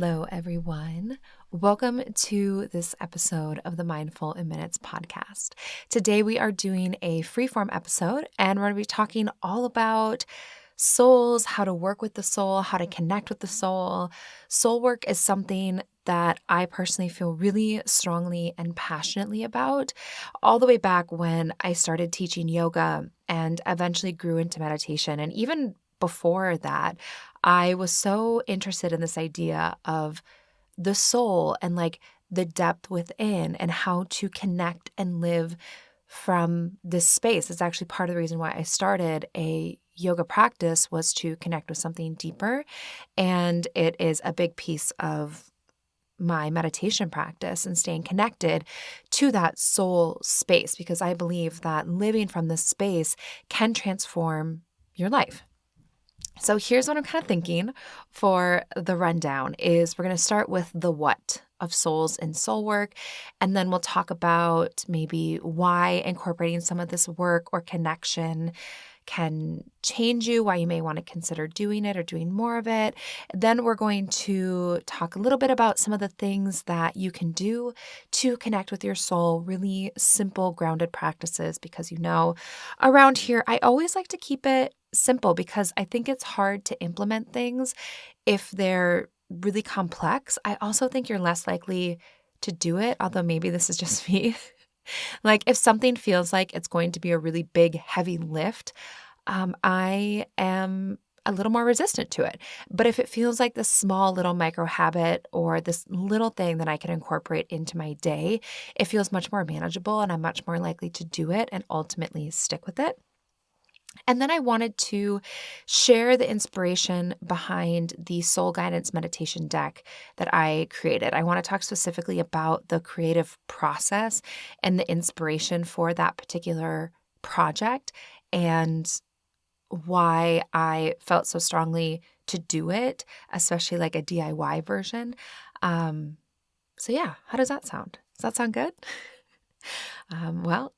Hello, everyone. Welcome to this episode of the Mindful in Minutes podcast. Today, we are doing a FreeForm episode, and we're going to be talking all about souls, how to work with the soul, how to connect with the soul. Soul work is something that I personally feel really strongly and passionately about, all the way back when I started teaching yoga and eventually grew into meditation. And even before that, I was so interested in this idea of the soul and like the depth within and how to connect and live from this space. It's actually part of the reason why I started a yoga practice, was to connect with something deeper. And it is a big piece of my meditation practice and staying connected to that soul space, because I believe that living from this space can transform your life. So here's what I'm kind of thinking for the rundown is we're going to start with the what of souls and soul work, and then we'll talk about maybe why incorporating some of this work or connection can change you, why you may want to consider doing it or doing more of it. Then we're going to talk a little bit about some of the things that you can do to connect with your soul, really simple, grounded practices, because around here, I always like to keep it simple because I think it's hard to implement things if they're really complex. I also think you're less likely to do it, although maybe this is just me. Like if something feels like it's going to be a really big, heavy lift, I am a little more resistant to it. But if it feels like this small little micro habit or this little thing that I can incorporate into my day, it feels much more manageable and I'm much more likely to do it and ultimately stick with it. And then I wanted to share the inspiration behind the soul guidance meditation deck that I created. I want to talk specifically about the creative process and the inspiration for that particular project and why I felt so strongly to do it, especially like a DIY version. So yeah, how does that sound? Does that sound good? Well,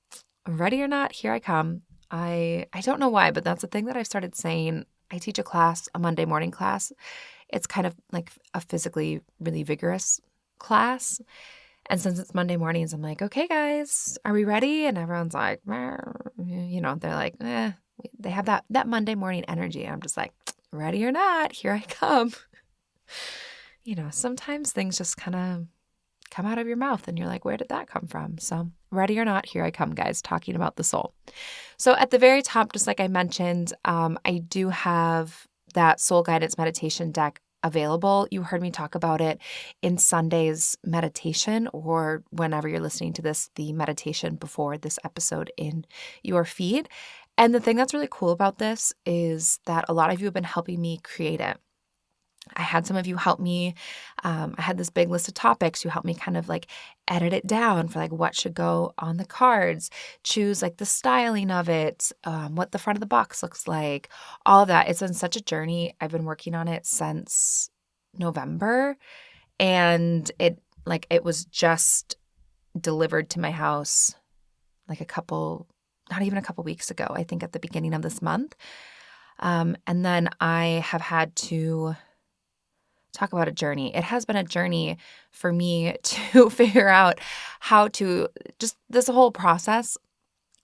ready or not, here I come. I don't know why, but that's a thing that I've started saying. I teach a Monday morning class. It's kind of like a physically really vigorous class. And since it's Monday mornings, I'm like, okay, guys, are we ready? And everyone's like, they're like, they have that Monday morning energy. And I'm just like, ready or not, here I come. Sometimes things just kind of come out of your mouth and you're like, where did that come from? So ready or not, here I come, guys, talking about the soul. So at the very top, just like I mentioned, I do have that soul guidance meditation deck available. You heard me talk about it in Sunday's meditation, or whenever you're listening to this, the meditation before this episode in your feed. And the thing that's really cool about this is that a lot of you have been helping me create it. I had some of you help me. I had this big list of topics. You helped me kind of like edit it down for like what should go on the cards, choose like the styling of it, what the front of the box looks like, all of that. It's been such a journey. I've been working on it since November, and it was just delivered to my house like not even a couple weeks ago, I think at the beginning of this month. And then I have had to talk about a journey. It has been a journey for me to figure out how to just this whole process,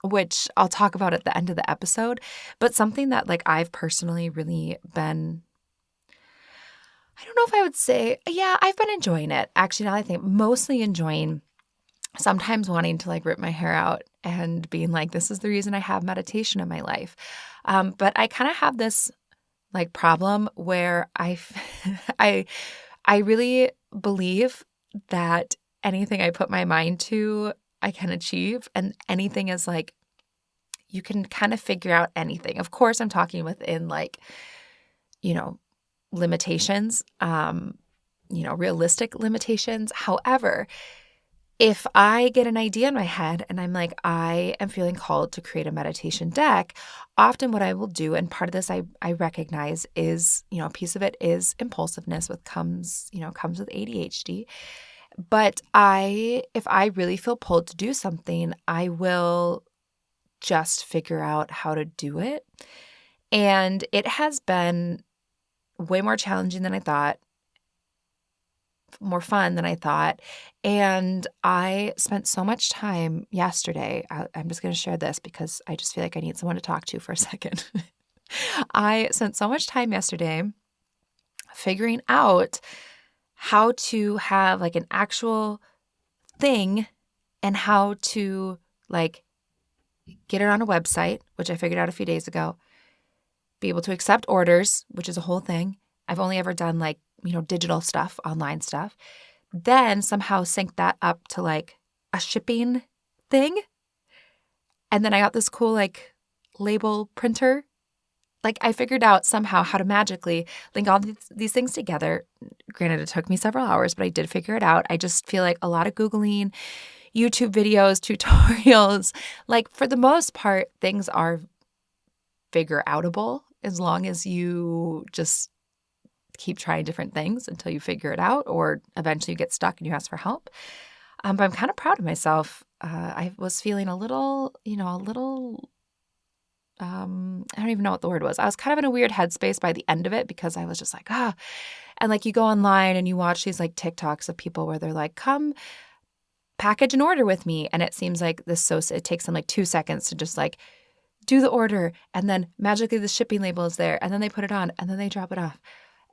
which I'll talk about at the end of the episode, but something that like I've personally really been, I don't know if I would say, yeah, I've been enjoying it. Actually, now that I think mostly enjoying, sometimes wanting to like rip my hair out and being like, this is the reason I have meditation in my life. But I kind of have this like problem where I really believe that anything I put my mind to, I can achieve, and anything is like, you can kind of figure out anything. Of course, I'm talking within like, limitations, realistic limitations. However, if I get an idea in my head and I'm like, I am feeling called to create a meditation deck, often what I will do, and part of this I recognize is, a piece of it is impulsiveness, with comes with ADHD. But if I really feel pulled to do something, I will just figure out how to do it. And it has been way more challenging than I thought. more fun than I thought. And I spent so much time yesterday. I'm just going to share this because I just feel like I need someone to talk to for a second. I spent so much time yesterday figuring out how to have like an actual thing and how to like get it on a website, which I figured out a few days ago, be able to accept orders, which is a whole thing. I've only ever done like, digital stuff, online stuff, then somehow sync that up to like a shipping thing. And then I got this cool like label printer. Like I figured out somehow how to magically link all these things together. Granted, it took me several hours, but I did figure it out. I just feel like a lot of Googling, YouTube videos, tutorials, like for the most part, things are figure outable as long as you just keep trying different things until you figure it out, or eventually you get stuck and you ask for help. But I'm kind of proud of myself. I was feeling a little, I don't even know what the word was. I was kind of in a weird headspace by the end of it because I was just like, and like you go online and you watch these like TikToks of people where they're like, come package an order with me. And it seems like it takes them like 2 seconds to just like do the order. And then magically the shipping label is there and then they put it on and then they drop it off.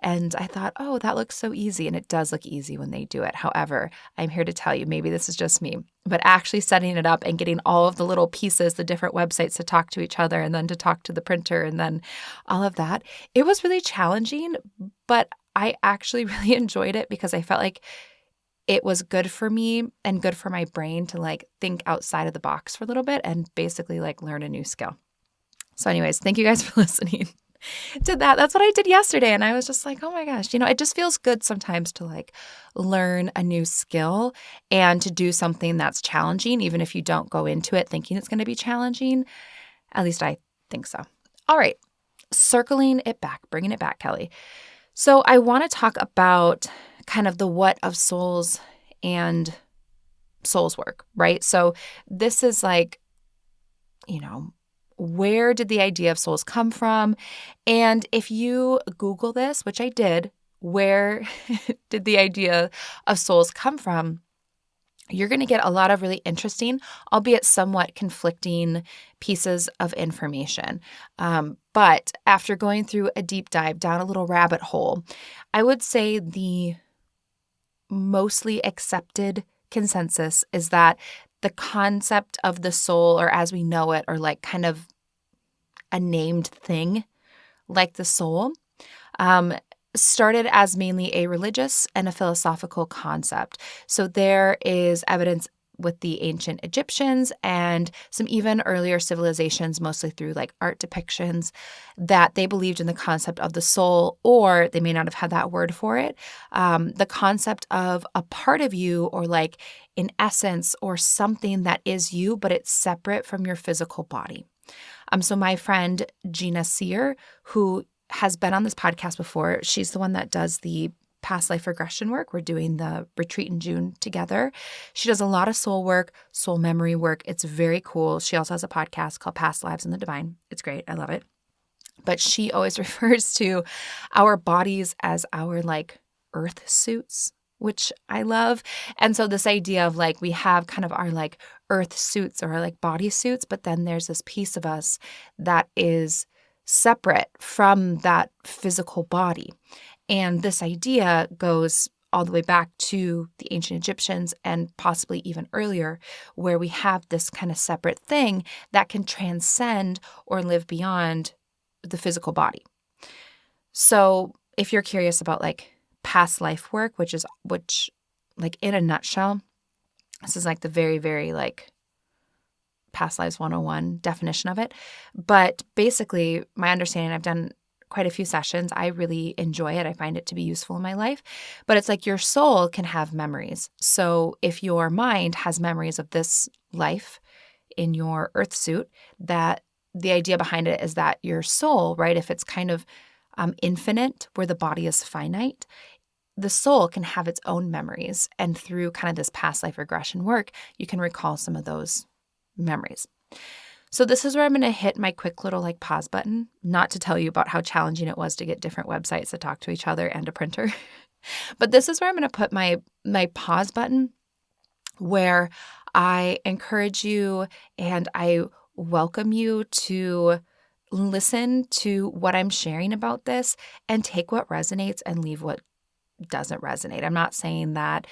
And I thought, oh, that looks so easy. And it does look easy when they do it. However, I'm here to tell you, maybe this is just me, but actually setting it up and getting all of the little pieces, the different websites to talk to each other and then to talk to the printer and then all of that, it was really challenging, but I actually really enjoyed it because I felt like it was good for me and good for my brain to like think outside of the box for a little bit and basically like learn a new skill. So anyways, thank you guys for listening to that. That's what I did yesterday. And I was just like, oh my gosh, it just feels good sometimes to like learn a new skill and to do something that's challenging, even if you don't go into it thinking it's going to be challenging. At least I think so. All right. Circling it back, bringing it back, Kelly. So I want to talk about kind of the what of souls and souls work, right? So this is like, where did the idea of souls come from? And if you Google this, which I did, where did the idea of souls come from? You're going to get a lot of really interesting, albeit somewhat conflicting pieces of information. But after going through a deep dive down a little rabbit hole, I would say the mostly accepted consensus is that the concept of the soul, or as we know it, or like kind of a named thing like the soul, started as mainly a religious and a philosophical concept. So there is evidence with the ancient Egyptians and some even earlier civilizations, mostly through like art depictions, that they believed in the concept of the soul, or they may not have had that word for it, the concept of a part of you, or like in essence, or something that is you, but it's separate from your physical body. So my friend Gina Sear, who has been on this podcast before, she's the one that does the past life regression work. We're doing the retreat in June together. She does a lot of soul work, soul memory work. It's very cool. She also has a podcast called Past Lives in the Divine. It's great. I love it. But she always refers to our bodies as our like earth suits, which I love. And so this idea of like, we have kind of our like earth suits or our like body suits, but then there's this piece of us that is separate from that physical body. And this idea goes all the way back to the ancient Egyptians and possibly even earlier, where we have this kind of separate thing that can transcend or live beyond the physical body. So if you're curious about like past life work, which like in a nutshell, this is like the very, very like past lives 101 definition of it. But basically my understanding, I've done quite a few sessions. I really enjoy it. I find it to be useful in my life. But it's like your soul can have memories. So if your mind has memories of this life in your earth suit, that the idea behind it is that your soul, right, if it's kind of infinite where the body is finite, the soul can have its own memories. And through kind of this past life regression work, you can recall some of those memories. So this is where I'm going to hit my quick little like pause button, not to tell you about how challenging it was to get different websites to talk to each other and a printer. But this is where I'm going to put my pause button, where I encourage you and I welcome you to listen to what I'm sharing about this and take what resonates and leave what doesn't resonate. I'm not saying that,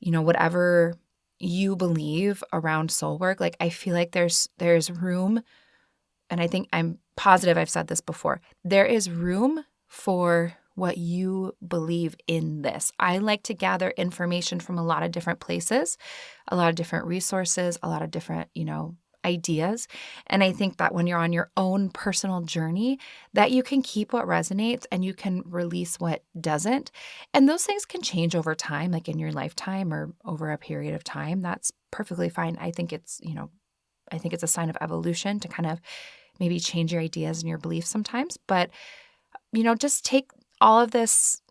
whatever you believe around soul work, like I feel like there's room, and I think I'm positive I've said this before. There is room for what you believe in this. I like to gather information from a lot of different places, a lot of different resources, a lot of different, ideas. And I think that when you're on your own personal journey, that you can keep what resonates and you can release what doesn't. And those things can change over time, like in your lifetime or over a period of time. That's perfectly fine. I think it's a sign of evolution to kind of maybe change your ideas and your beliefs sometimes. But, just take all of this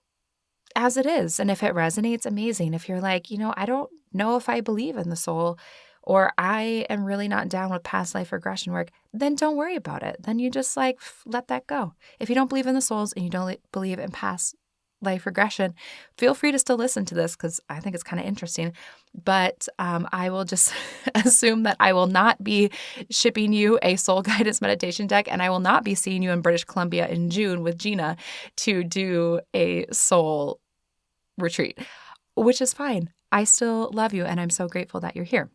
as it is. And if it resonates, amazing. If you're like, I don't know if I believe in the soul, or I am really not down with past life regression work, then don't worry about it. Then you just let that go. If you don't believe in the souls and you don't believe in past life regression, feel free to still listen to this because I think it's kind of interesting. But I will just assume that I will not be shipping you a soul guidance meditation deck, and I will not be seeing you in British Columbia in June with Gina to do a soul retreat, which is fine. I still love you, and I'm so grateful that you're here.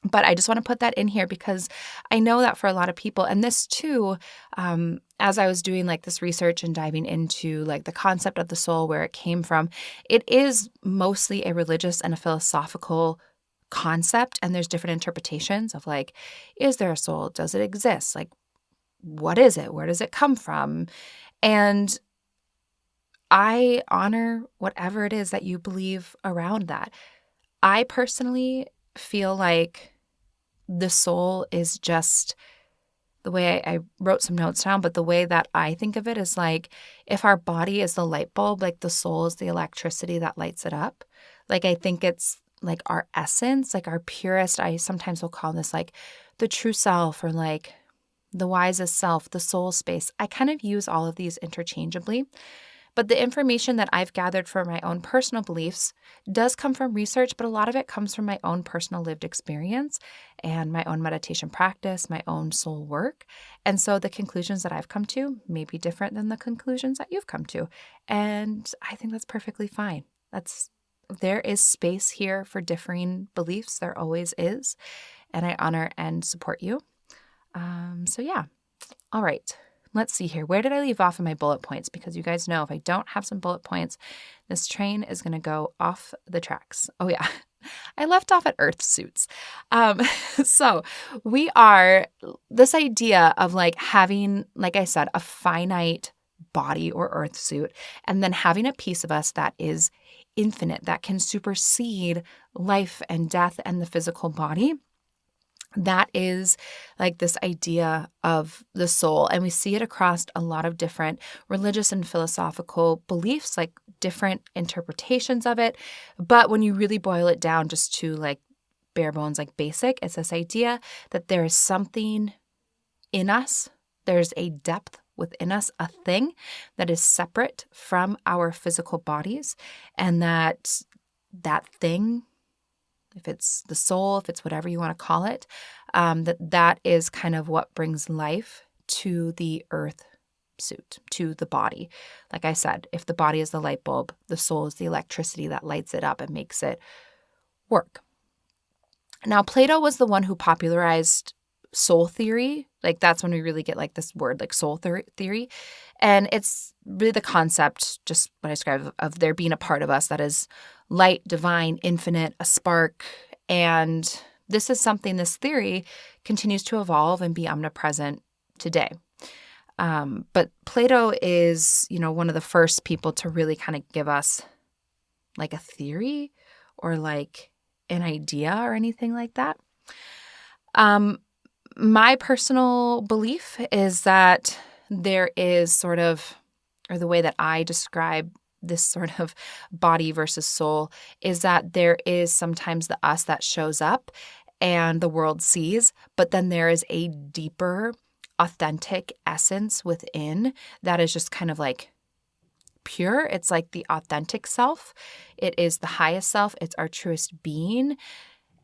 But I just want to put that in here because I know that for a lot of people, and this too, as I was doing this research and diving into the concept of the soul, where it came from, it is mostly a religious and a philosophical concept. And there's different interpretations of is there a soul? Does it exist? What is it? Where does it come from? And I honor whatever it is that you believe around that. I personally feel like the soul is just the way I wrote some notes down, but the way that I think of it is if our body is the light bulb, the soul is the electricity that lights it up. I think it's our essence, our purest. I sometimes will call this the true self, or the wisest self, the soul space. I kind of use all of these interchangeably. But the information that I've gathered for my own personal beliefs does come from research, but a lot of it comes from my own personal lived experience and my own meditation practice, my own soul work. And so the conclusions that I've come to may be different than the conclusions that you've come to. And I think that's perfectly fine. There is space here for differing beliefs. There always is. And I honor and support you. So yeah. All right. Let's see here. Where did I leave off in my bullet points? Because you guys know if I don't have some bullet points, this train is going to go off the tracks. Oh yeah. I left off at earth suits. So we are this idea of having, like I said, a finite body or earth suit, and then having a piece of us that is infinite, that can supersede life and death and the physical body. That is this idea of the soul. And we see it across a lot of different religious and philosophical beliefs, different interpretations of it. But when you really boil it down just to bare bones, basic, it's this idea that there is something in us. There's a depth within us, a thing that is separate from our physical bodies. And that thing, if it's the soul, if it's whatever you want to call it, that is kind of what brings life to the earth suit, to the body. Like I said, if the body is the light bulb, the soul is the electricity that lights it up and makes it work. Now, Plato was the one who popularized soul theory. That's when we really get this word, soul theory. And it's really the concept, just what I described, of there being a part of us that is light, divine, infinite, a spark. And this theory continues to evolve and be omnipresent today. But Plato is, one of the first people to really kind of give us a theory or an idea or anything like that. My personal belief is that there is or the way that I describe this sort of body versus soul is that there is sometimes the us that shows up and the world sees, but then there is a deeper, authentic essence within that is just kind of pure. It's like the authentic self. It is the highest self. It's our truest being.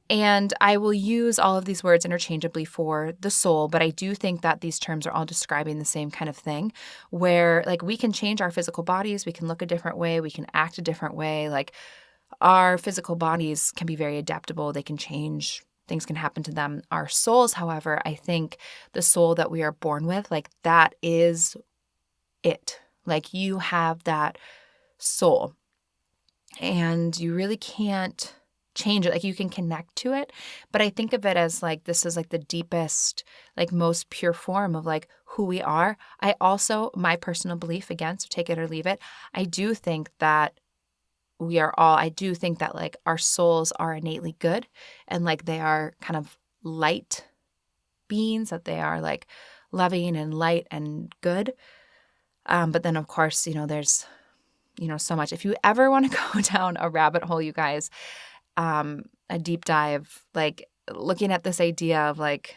And I will use all of these words interchangeably for the soul, but I do think that these terms are all describing the same kind of thing, where like we can change our physical bodies, we can look a different way, we can act a different way. Like our physical bodies can be very adaptable, they can change, things can happen to them. Our souls, however, I think the soul that we are born with, like that is it. Like you have that soul and you really can't change it. Like you can connect to it, but I think of it as like this is like the deepest, like most pure form of like who we are. I also, my personal belief, again, so take it or leave it, I do think that I do think that like our souls are innately good and like they are kind of light beings, that they are like loving and light and good. But then of course, there's, so much. If you ever want to go down a rabbit hole, you guys, a deep dive, like looking at this idea of like,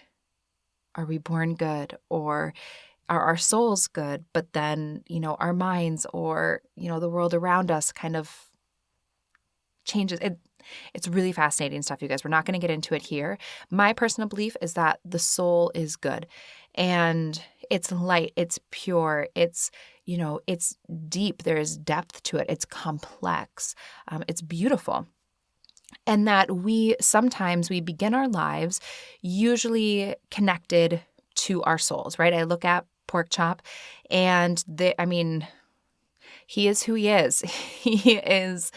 are we born good or are our souls good? But then, our minds or, the world around us kind of changes. It's really fascinating stuff, you guys. We're not going to get into it here. My personal belief is that the soul is good and it's light, it's pure, it's, it's deep. There is depth to it. It's complex. It's beautiful. And that sometimes we begin our lives usually connected to our souls, right? I look at Pork Chop and he is who he is. He is,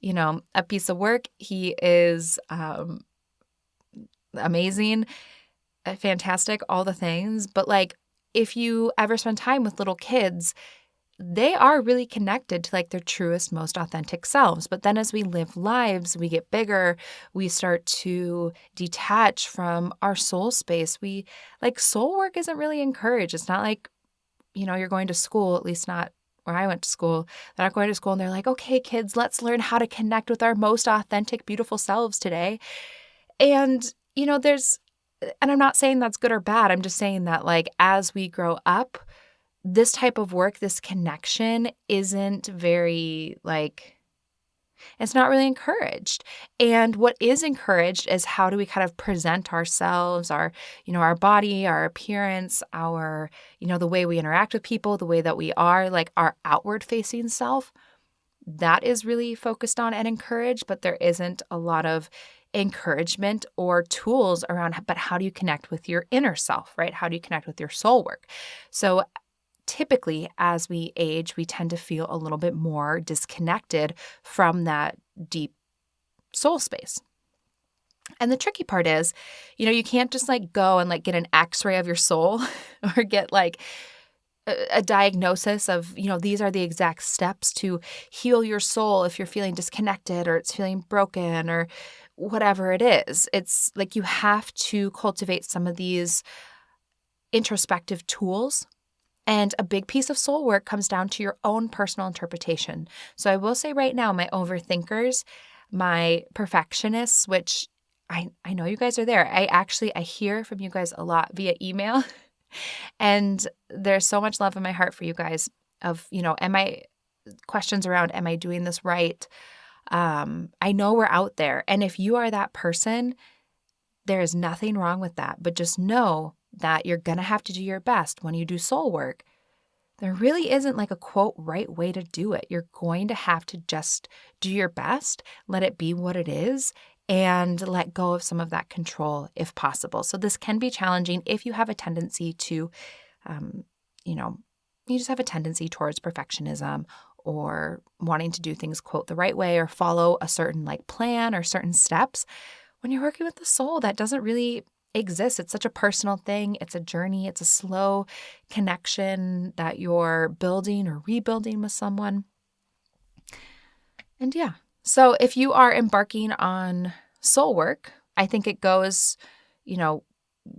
a piece of work. He is amazing, fantastic, all the things. But like, if you ever spend time with little kids, they are really connected to like their truest, most authentic selves. But then as we live lives, we get bigger, we start to detach from our soul space. Soul work isn't really encouraged. It's not like, you're going to school, at least not where I went to school. They're not going to school and they're like, okay, kids, let's learn how to connect with our most authentic, beautiful selves today. And, and I'm not saying that's good or bad. I'm just saying that like, as we grow up, this type of work, this connection isn't very it's not really encouraged. And what is encouraged is how do we kind of present ourselves, our body, our appearance, our, the way we interact with people, the way that we are, like our outward facing self. That is really focused on and encouraged, but there isn't a lot of encouragement or tools around, but how do you connect with your inner self, right? How do you connect with your soul work? So typically, as we age, we tend to feel a little bit more disconnected from that deep soul space. And the tricky part is, you can't just like go and like get an x-ray of your soul or get like a diagnosis of, these are the exact steps to heal your soul if you're feeling disconnected or it's feeling broken or whatever it is. It's like you have to cultivate some of these introspective tools. And a big piece of soul work comes down to your own personal interpretation. So I will say right now, my overthinkers, my perfectionists, which I know you guys are there. I hear from you guys a lot via email. And there's so much love in my heart for you guys of, questions around, am I doing this right? I know we're out there. And if you are that person, there is nothing wrong with that. But just know that you're going to have to do your best when you do soul work. There really isn't like a quote right way to do it. You're going to have to just do your best, let it be what it is, and let go of some of that control if possible. So this can be challenging if you have a tendency to, you just have a tendency towards perfectionism or wanting to do things, quote, the right way or follow a certain like plan or certain steps. When you're working with the soul, that doesn't really exist. It's such a personal thing. It's a journey. It's a slow connection that you're building or rebuilding with someone. And yeah. So if you are embarking on soul work, I think it goes,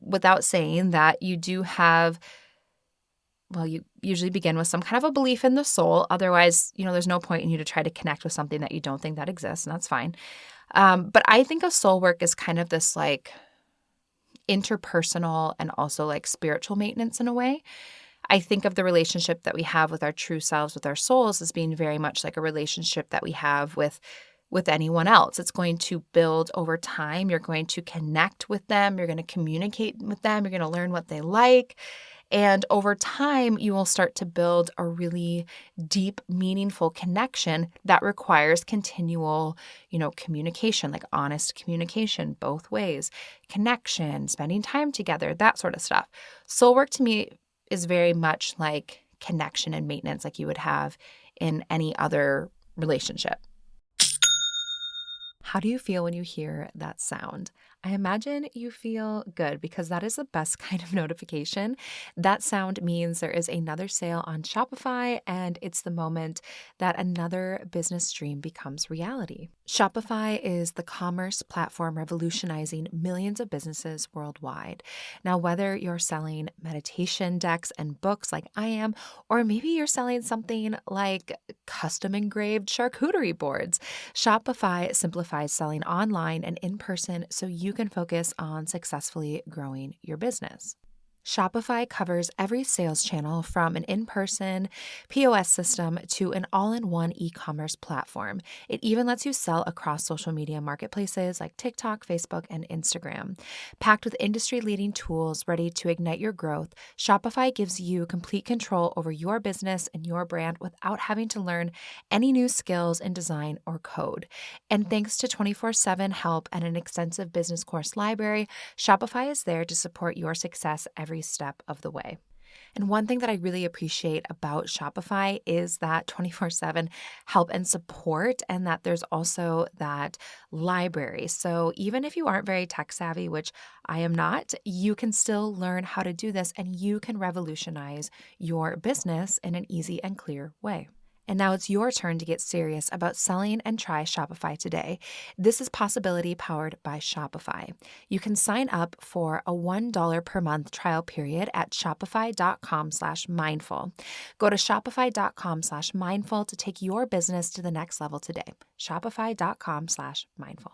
without saying that you do have, you usually begin with some kind of a belief in the soul. Otherwise, there's no point in you to try to connect with something that you don't think that exists, and that's fine. But I think of soul work as kind of this like interpersonal and also like spiritual maintenance in a way. I think of the relationship that we have with our true selves, with our souls, as being very much like a relationship that we have with anyone else. It's going to build over time. You're going to connect with them. You're going to communicate with them. You're going to learn what they like. And over time, you will start to build a really deep, meaningful connection that requires continual, communication, like honest communication both ways, connection, spending time together, that sort of stuff. Soul work to me is very much like connection and maintenance, like you would have in any other relationship. How do you feel when you hear that sound? I imagine you feel good because that is the best kind of notification. That sound means there is another sale on Shopify, and it's the moment that another business stream becomes reality. Shopify is the commerce platform revolutionizing millions of businesses worldwide. Now, whether you're selling meditation decks and books like I am, or maybe you're selling something like custom engraved charcuterie boards, Shopify simplifies selling online and in person so you can focus on successfully growing your business. Shopify covers every sales channel from an in-person POS system to an all-in-one e-commerce platform. It even lets you sell across social media marketplaces like TikTok, Facebook, and Instagram. Packed with industry-leading tools ready to ignite your growth, Shopify gives you complete control over your business and your brand without having to learn any new skills in design or code. And thanks to 24/7 help and an extensive business course library, Shopify is there to support your success every step of the way. And one thing that I really appreciate about Shopify is that 24/7 help and support, and that there's also that library. So even if you aren't very tech savvy, which I am not, you can still learn how to do this, and you can revolutionize your business in an easy and clear way. And now it's your turn to get serious about selling and try Shopify today. This is Possibility powered by Shopify. You can sign up for a $1 per month trial period at shopify.com/mindful. Go to shopify.com/mindful to take your business to the next level today. Shopify.com/mindful.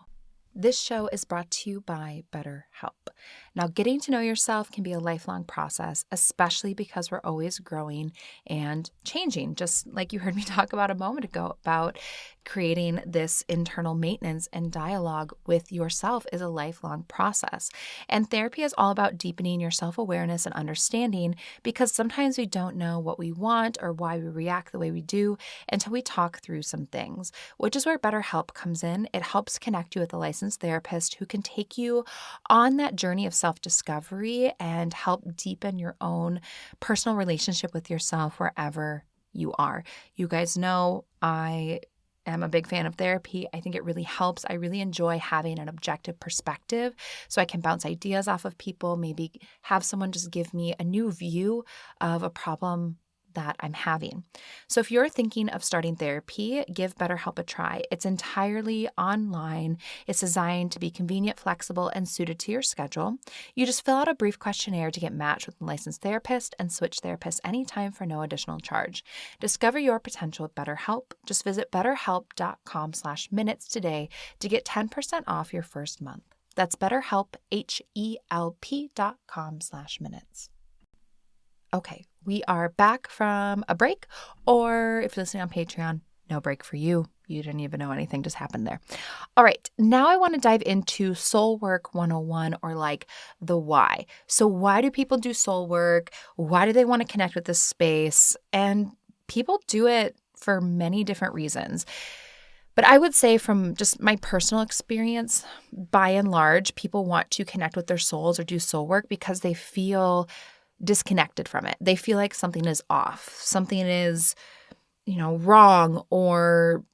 This show is brought to you by BetterHelp. Now, getting to know yourself can be a lifelong process, especially because we're always growing and changing, just like you heard me talk about a moment ago about creating this internal maintenance and dialogue with yourself is a lifelong process. And therapy is all about deepening your self-awareness and understanding, because sometimes we don't know what we want or why we react the way we do until we talk through some things, which is where BetterHelp comes in. It helps connect you with a licensed therapist who can take you on that journey of self-discovery and help deepen your own personal relationship with yourself wherever you are. You guys know I am a big fan of therapy. I think it really helps. I really enjoy having an objective perspective so I can bounce ideas off of people, maybe have someone just give me a new view of a problem that I'm having. So if you're thinking of starting therapy, give BetterHelp a try. It's entirely online. It's designed to be convenient, flexible, and suited to your schedule. You just fill out a brief questionnaire to get matched with a licensed therapist and switch therapists anytime for no additional charge. Discover your potential with BetterHelp. Just visit betterhelp.com/minutes today to get 10% off your first month. That's BetterHelp, HELP.com/minutes. Okay, we are back from a break, or if you're listening on Patreon, no break for you. You didn't even know anything just happened there. All right, now I want to dive into Soul Work 101, or like the why. So why do people do soul work? Why do they want to connect with this space? And people do it for many different reasons. But I would say, from just my personal experience, by and large, people want to connect with their souls or do soul work because they feel disconnected from it. They feel like something is off, something is, wrong or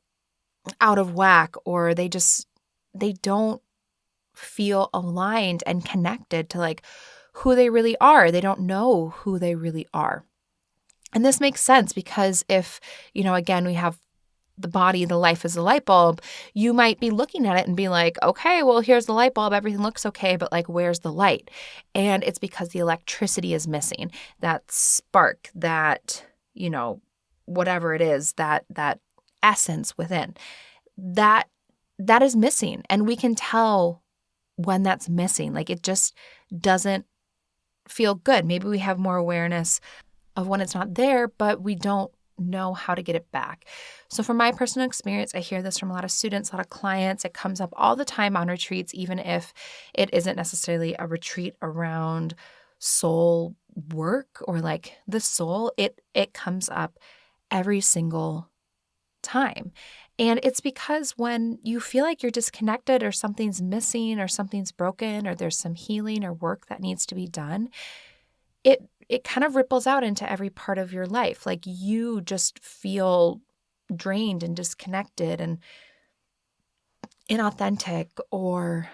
out of whack, or they don't feel aligned and connected to like who they really are. They don't know who they really are. And this makes sense because if, again, we have the body, the life is a light bulb, you might be looking at it and be like, okay, well, here's the light bulb. Everything looks okay, but like, where's the light? And it's because the electricity is missing, that spark, that, whatever it is, that essence within, that is missing. And we can tell when that's missing. Like, it just doesn't feel good. Maybe we have more awareness of when it's not there, but we don't know how to get it back. So from my personal experience, I hear this from a lot of students, a lot of clients. It comes up all the time on retreats, even if it isn't necessarily a retreat around soul work or like the soul. It comes up every single time. And it's because when you feel like you're disconnected or something's missing or something's broken or there's some healing or work that needs to be done, it kind of ripples out into every part of your life. Like you just feel drained and disconnected and inauthentic, or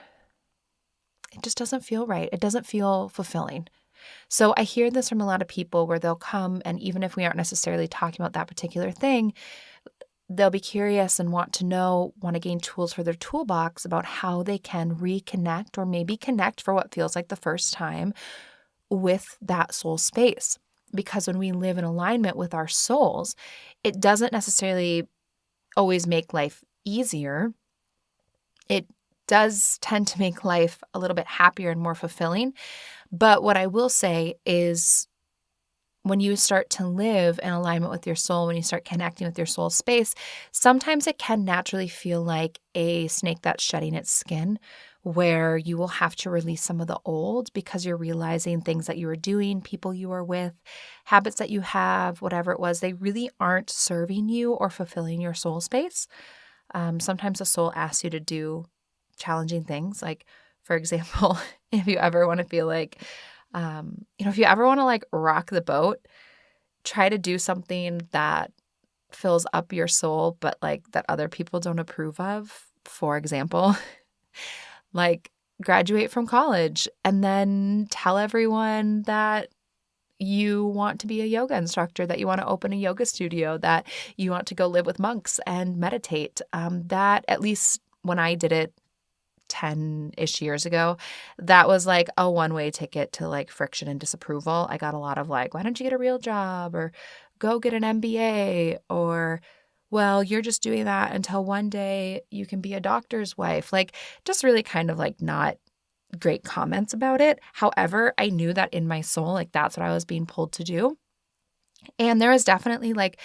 it just doesn't feel right. It doesn't feel fulfilling. So I hear this from a lot of people where they'll come, and even if we aren't necessarily talking about that particular thing, they'll be curious and want to gain tools for their toolbox about how they can reconnect or maybe connect for what feels like the first time with that soul space. Because when we live in alignment with our souls, it doesn't necessarily always make life easier. It does tend to make life a little bit happier and more fulfilling. But what I will say is when you start to live in alignment with your soul, when you start connecting with your soul space, sometimes it can naturally feel like a snake that's shedding its skin, where you will have to release some of the old because you're realizing things that you were doing, people you were with, habits that you have, whatever it was, they really aren't serving you or fulfilling your soul space. Sometimes the soul asks you to do challenging things. Like, for example, if you ever want to feel like, if you ever want to like rock the boat, try to do something that fills up your soul, but like that other people don't approve of. For example, like graduate from college and then tell everyone that you want to be a yoga instructor, that you want to open a yoga studio, that you want to go live with monks and meditate. That, at least when I did it 10-ish years ago, that was like a one-way ticket to like friction and disapproval. I got a lot of like, why don't you get a real job, or go get an MBA, or, well, you're just doing that until one day you can be a doctor's wife. Like, just really kind of like not great comments about it. However, I knew that in my soul, like that's what I was being pulled to do. And there was definitely like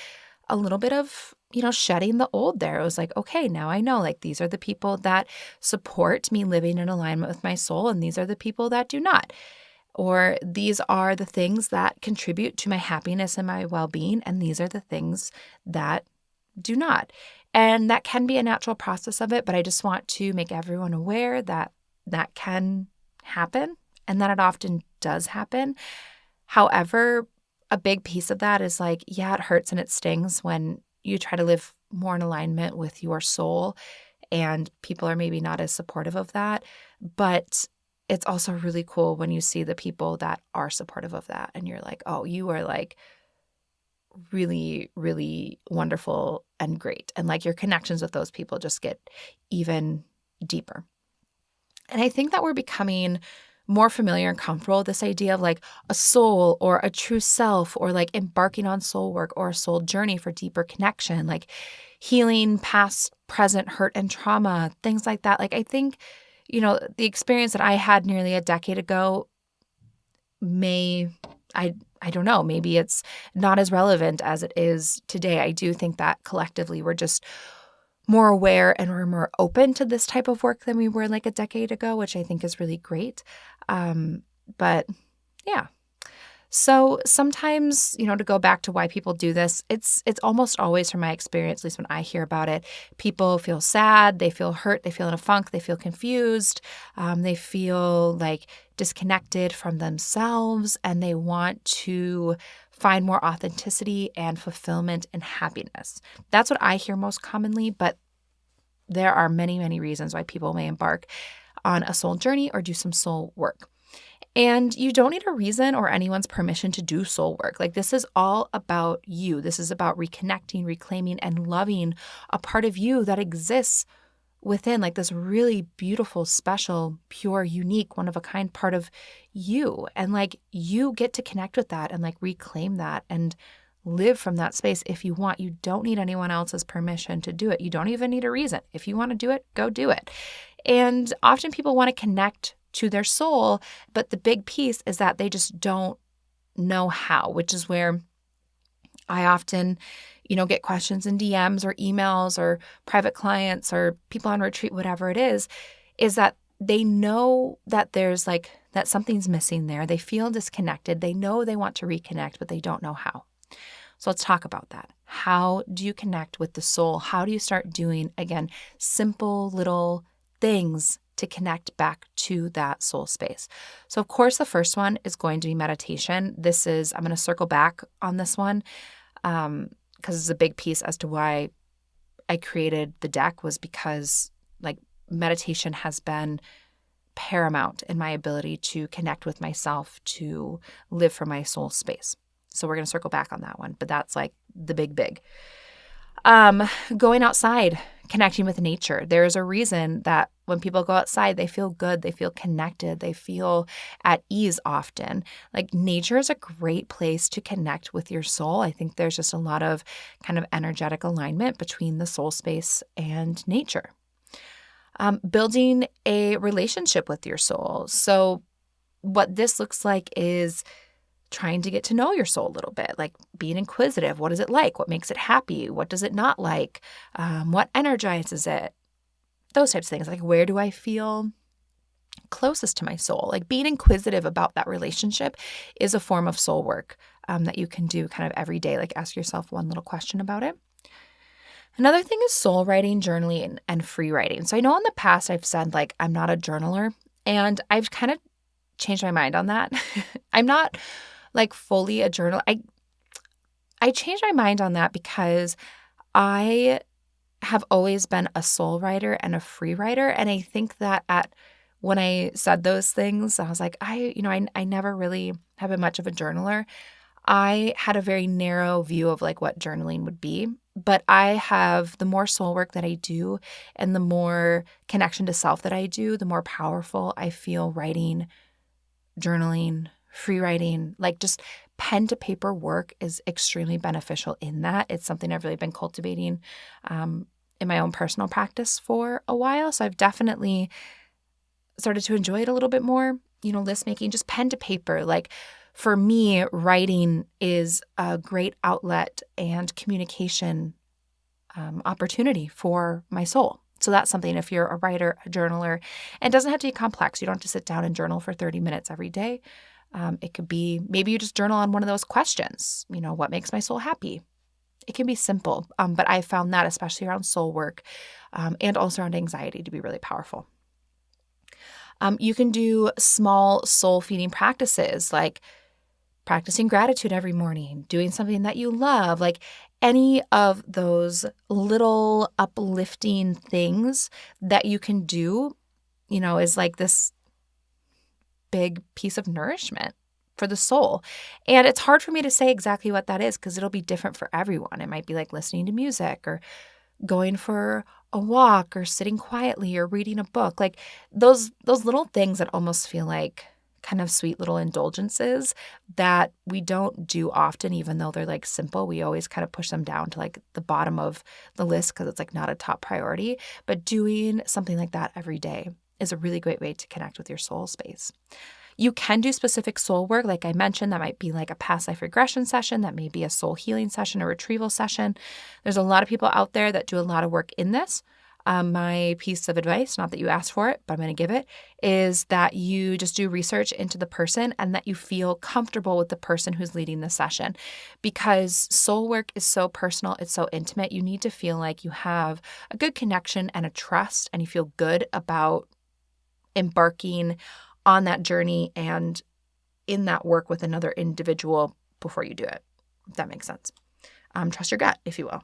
a little bit of, shedding the old there. It was like, okay, now I know, like, these are the people that support me living in alignment with my soul, and these are the people that do not. Or these are the things that contribute to my happiness and my well-being, and these are the things that do not. And that can be a natural process of it, but I just want to make everyone aware that that can happen and that it often does happen. However, a big piece of that is like, yeah, it hurts and it stings when you try to live more in alignment with your soul and people are maybe not as supportive of that. But it's also really cool when you see the people that are supportive of that and you're like, oh, you are like really, really wonderful and great. And like your connections with those people just get even deeper. And I think that we're becoming more familiar and comfortable with this idea of like a soul or a true self, or like embarking on soul work or a soul journey for deeper connection, like healing past, present hurt and trauma, things like that. Like I think, the experience that I had nearly a decade ago I don't know, maybe it's not as relevant as it is today. I do think that collectively we're just more aware and we're more open to this type of work than we were like a decade ago, which I think is really great. But yeah. So sometimes, to go back to why people do this, it's almost always, from my experience, at least when I hear about it, people feel sad, they feel hurt, they feel in a funk, they feel confused, they feel like disconnected from themselves, and they want to find more authenticity and fulfillment and happiness. That's what I hear most commonly, but there are many, many reasons why people may embark on a soul journey or do some soul work. And you don't need a reason or anyone's permission to do soul work. Like, this is all about you. This is about reconnecting, reclaiming, and loving a part of you that exists within, like, this really beautiful, special, pure, unique, one-of-a-kind part of you. And like, you get to connect with that and like reclaim that and live from that space if you want. You don't need anyone else's permission to do it. You don't even need a reason. If you want to do it, go do it. And often people want to connect to their soul, but the big piece is that they just don't know how, which is where I often, get questions in DMs or emails or private clients or people on retreat, whatever it is that they know that there's that something's missing there. They feel disconnected. They know they want to reconnect, but they don't know how. So let's talk about that. How do you connect with the soul? How do you start doing, again, simple little things to connect back to that soul space? So of course, the first one is going to be meditation. I'm going to circle back on this one because it's a big piece as to why I created the deck, was because meditation has been paramount in my ability to connect with myself, to live from my soul space. So we're going to circle back on that one, but that's the big. Going outside, connecting with nature. There's a reason that when people go outside, they feel good, they feel connected, they feel at ease often. Nature is a great place to connect with your soul. I think there's just a lot of kind of energetic alignment between the soul space and nature. Building a relationship with your soul. So what this looks like is trying to get to know your soul a little bit, being inquisitive. What is it like? What makes it happy? What does it not like? What energizes it? Those types of things. Where do I feel closest to my soul? Being inquisitive about that relationship is a form of soul work that you can do kind of every day. Ask yourself one little question about it. Another thing is soul writing, journaling, and free writing. So I know in the past I've said I'm not a journaler, and I've kind of changed my mind on that. I'm not fully a journal. I changed my mind on that because I have always been a soul writer and a free writer. And I think that when I said those things, I was I never really have been much of a journaler. I had a very narrow view of what journaling would be, but the more soul work that I do and the more connection to self that I do, the more powerful I feel writing, journaling, free writing, just pen to paper work is extremely beneficial in that. It's something I've really been cultivating in my own personal practice for a while. So I've definitely started to enjoy it a little bit more, list making, just pen to paper. For me, writing is a great outlet and communication opportunity for my soul. So that's something, if you're a writer, a journaler, and it doesn't have to be complex. You don't have to sit down and journal for 30 minutes every day. It could be, maybe you just journal on one of those questions. What makes my soul happy? It can be simple, but I found that, especially around soul work and also around anxiety, to be really powerful. You can do small soul feeding practices like practicing gratitude every morning, doing something that you love, any of those little uplifting things that you can do, is this big piece of nourishment for the soul. And it's hard for me to say exactly what that is because it'll be different for everyone. It might be listening to music or going for a walk or sitting quietly or reading a book. Those little things that almost feel like kind of sweet little indulgences that we don't do often, even though they're simple. We always kind of push them down to the bottom of the list because it's not a top priority. But doing something like that every day is a really great way to connect with your soul space. You can do specific soul work. Like I mentioned, that might be a past life regression session. That may be a soul healing session, a retrieval session. There's a lot of people out there that do a lot of work in this. My piece of advice, not that you asked for it, but I'm going to give it, is that you just do research into the person and that you feel comfortable with the person who's leading the session. Because soul work is so personal, it's so intimate, you need to feel like you have a good connection and a trust, and you feel good about embarking on that journey and in that work with another individual before you do it, if that makes sense. Trust your gut, if you will.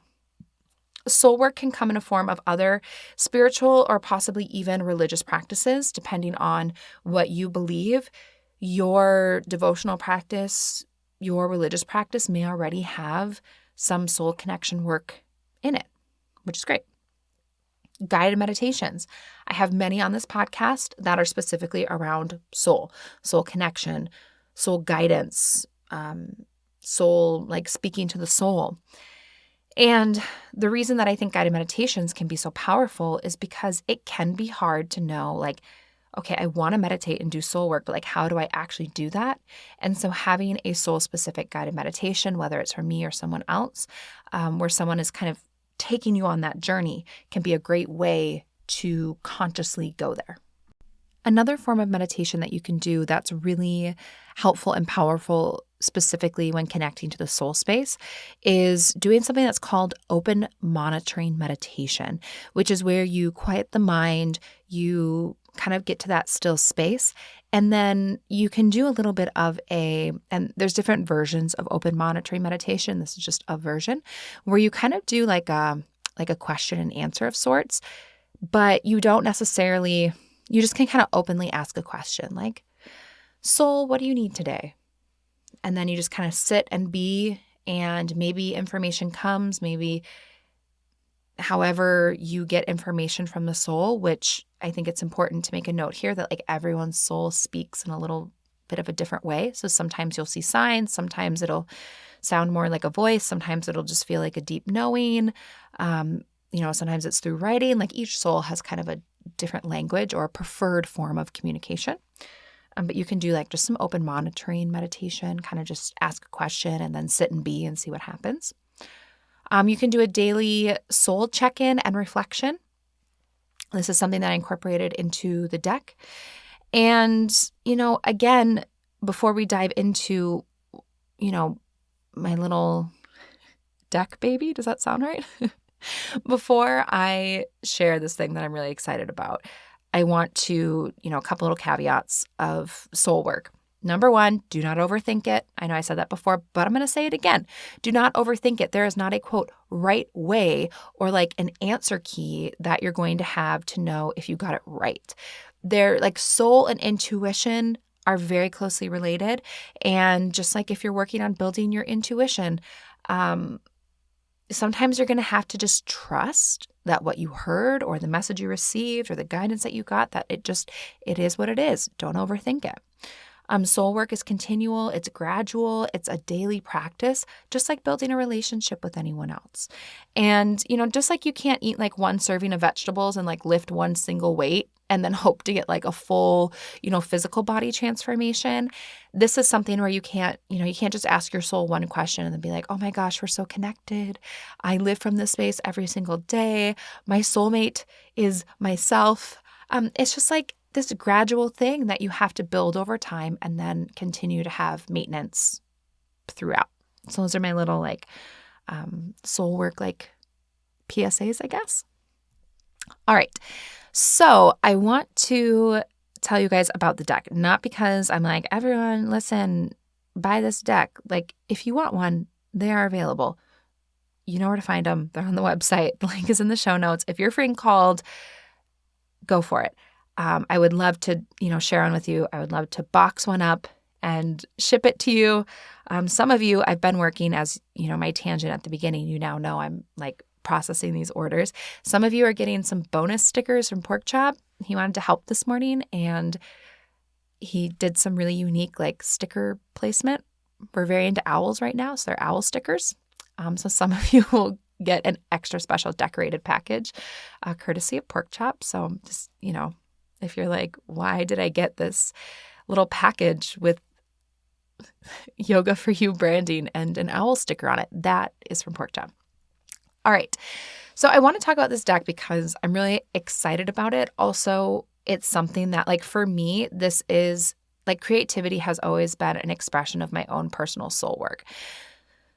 Soul work can come in a form of other spiritual or possibly even religious practices, depending on what you believe. Your devotional practice, your religious practice may already have some soul connection work in it, which is great. Guided meditations. I have many on this podcast that are specifically around soul connection, soul guidance, soul, speaking to the soul. And the reason that I think guided meditations can be so powerful is because it can be hard to know, okay, I want to meditate and do soul work, but like, how do I actually do that? And so having a soul specific guided meditation, whether it's for me or someone else, where someone is kind of taking you on that journey, can be a great way to consciously go there. Another form of meditation that you can do that's really helpful and powerful, specifically when connecting to the soul space, is doing something that's called open monitoring meditation, which is where you quiet the mind, you kind of get to that still space, and then you can do a little bit of and there's different versions of open monitoring meditation. This is just a version where you kind of do like a question and answer of sorts, but you don't necessarily. You just can kind of openly ask a question like, soul, what do you need today? And then you just kind of sit and be, and maybe information comes, maybe however you get information from the soul, which I think it's important to make a note here that like everyone's soul speaks in a little bit of a different way. So sometimes you'll see signs, sometimes it'll sound more like a voice, sometimes it'll just feel like a deep knowing. Sometimes it's through writing. Like each soul has kind of a different language or a preferred form of communication. But you can do like just some open monitoring meditation, kind of just ask a question and then sit and be and see what happens. You can do a daily soul check-in and reflection. This is something that I incorporated into the deck. And, again, before we dive into, my little deck baby, does that sound right? Before I share this thing that I'm really excited about, I want to, a couple little caveats of soul work. Number one, do not overthink it. I know I said that before, but I'm going to say it again. Do not overthink it. There is not a quote right way or like an answer key that you're going to have to know if you got it right. They're like soul and intuition are very closely related. And just like if you're working on building your intuition, sometimes you're going to have to just trust that what you heard or the message you received or the guidance that you got, that it is what it is. Don't overthink it. Soul work is continual. It's gradual. It's a daily practice, just like building a relationship with anyone else. And, just like you can't eat like one serving of vegetables and like lift one single weight and then hope to get like a full, physical body transformation. This is something where you can't just ask your soul one question and then be like, oh my gosh, we're so connected. I live from this space every single day. My soulmate is myself. It's just like this gradual thing that you have to build over time and then continue to have maintenance throughout. So those are my little like soul work like PSAs, I guess. All right. So I want to tell you guys about the deck, not because I'm like, everyone, listen, buy this deck. Like if you want one, they are available. You know where to find them. They're on the website. The link is in the show notes. If you're free and called, go for it. I would love to, share one with you. I would love to box one up and ship it to you. Some of you, I've been working as, my tangent at the beginning. You now know I'm like processing these orders. Some of you are getting some bonus stickers from Pork Chop. He wanted to help this morning and he did some really unique like sticker placement. We're very into owls right now, so they're owl stickers. So some of you will get an extra special decorated package courtesy of Pork Chop. So just, if you're like, why did I get this little package with Yoga for You branding and an owl sticker on it? That is from Pork Chop. All right. So I want to talk about this deck because I'm really excited about it. Also, it's something that like for me, this is like creativity has always been an expression of my own personal soul work.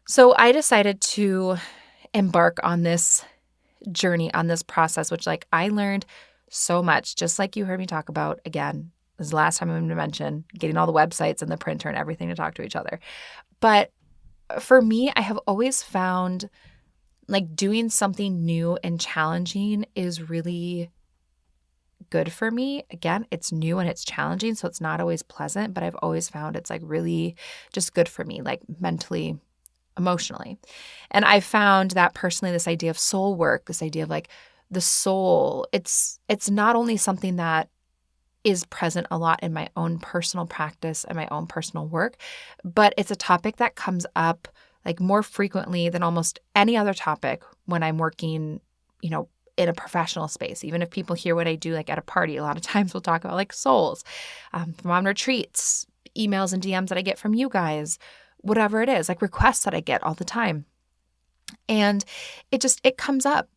So I decided to embark on this journey, on this process, which like I learned so much, just like you heard me talk about. Again, this is the last time I'm going to mention getting all the websites and the printer and everything to talk to each other. But for me, I have always found like doing something new and challenging is really good for me. Again, it's new and it's challenging, so it's not always pleasant, but I've always found it's like really just good for me, like mentally, emotionally. And I found that personally, this idea of soul work, this idea of like the soul, it's not only something that is present a lot in my own personal practice and my own personal work, but it's a topic that comes up like more frequently than almost any other topic when I'm working, in a professional space. Even if people hear what I do like at a party, a lot of times we'll talk about like souls, from on retreats, emails and DMs that I get from you guys, whatever it is, like requests that I get all the time. And it comes up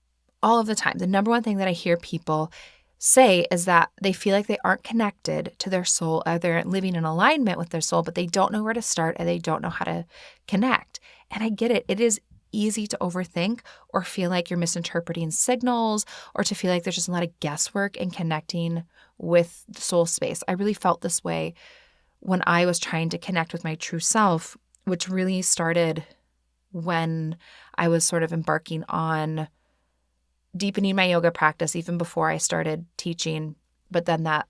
all of the time. The number one thing that I hear people say is that they feel like they aren't connected to their soul, they're living in alignment with their soul, but they don't know where to start and they don't know how to connect. And I get it. It is easy to overthink or feel like you're misinterpreting signals, or to feel like there's just a lot of guesswork in connecting with the soul space. I really felt this way when I was trying to connect with my true self, which really started when I was sort of embarking on deepening my yoga practice even before I started teaching. But then that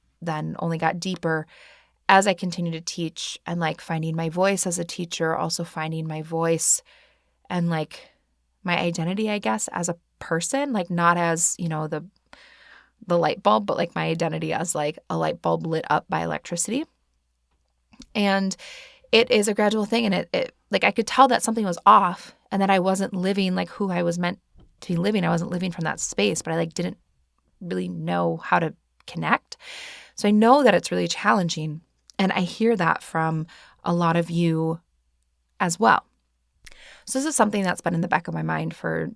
only got deeper as I continued to teach, and like finding my voice as a teacher, also finding my voice and like my identity, I guess, as a person, like not as, the light bulb, but like my identity as like a light bulb lit up by electricity. And it is a gradual thing. And it like I could tell that something was off and that I wasn't living like who I was meant to be living. I wasn't living from that space, but I like didn't really know how to connect. So I know that it's really challenging. And I hear that from a lot of you as well. So this is something that's been in the back of my mind for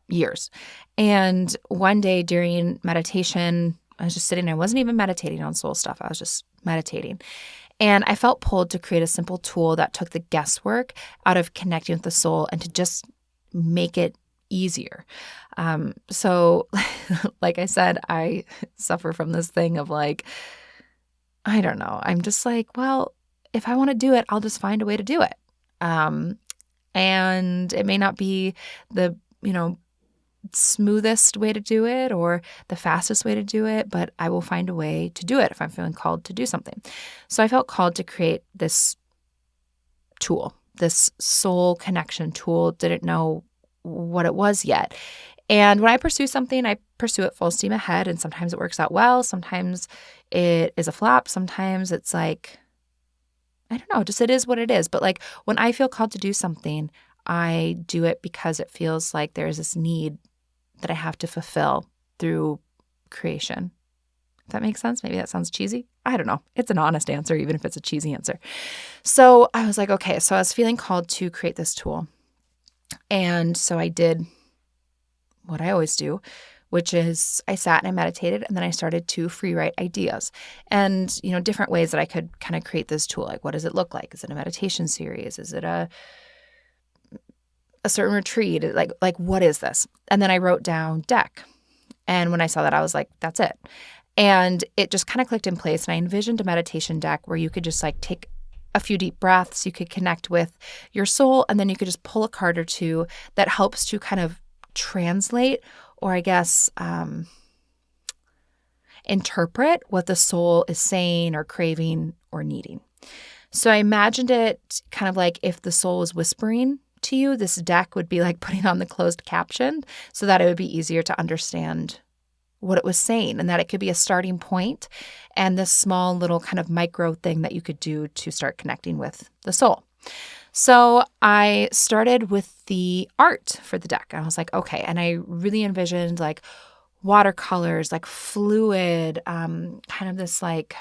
years. And one day during meditation, I was just sitting, I wasn't even meditating on soul stuff. I was just meditating. And I felt pulled to create a simple tool that took the guesswork out of connecting with the soul and to just make it easier. So like I said, I suffer from this thing of like, I don't know. I'm just like, well, if I want to do it, I'll just find a way to do it. And it may not be the, smoothest way to do it or the fastest way to do it, but I will find a way to do it if I'm feeling called to do something. So I felt called to create this tool, this soul connection tool. Didn't know what it was yet. And when I pursue something, I pursue it full steam ahead. And sometimes it works out well. Sometimes it is a flop. Sometimes it's like, I don't know, just it is what it is. But like when I feel called to do something, I do it because it feels like there's this need that I have to fulfill through creation. If that makes sense? Maybe that sounds cheesy. I don't know. It's an honest answer, even if it's a cheesy answer. So I was like, okay, so I was feeling called to create this tool. And so I did what I always do, which is I sat and I meditated, and then I started to free write ideas and, different ways that I could kind of create this tool. Like, what does it look like? Is it a meditation series? Is it a certain retreat? Like what is this? And then I wrote down deck. And when I saw that, I was like, that's it. And it just kind of clicked in place. And I envisioned a meditation deck where you could just like take a few deep breaths, you could connect with your soul, and then you could just pull a card or two that helps to kind of translate, or I guess interpret what the soul is saying or craving or needing. So I imagined it kind of like if the soul was whispering to you, this deck would be like putting on the closed caption so that it would be easier to understand what it was saying, and that it could be a starting point and this small little kind of micro thing that you could do to start connecting with the soul. So I started with the art for the deck. I was like, okay. And I really envisioned like watercolors, like fluid, kind of this like,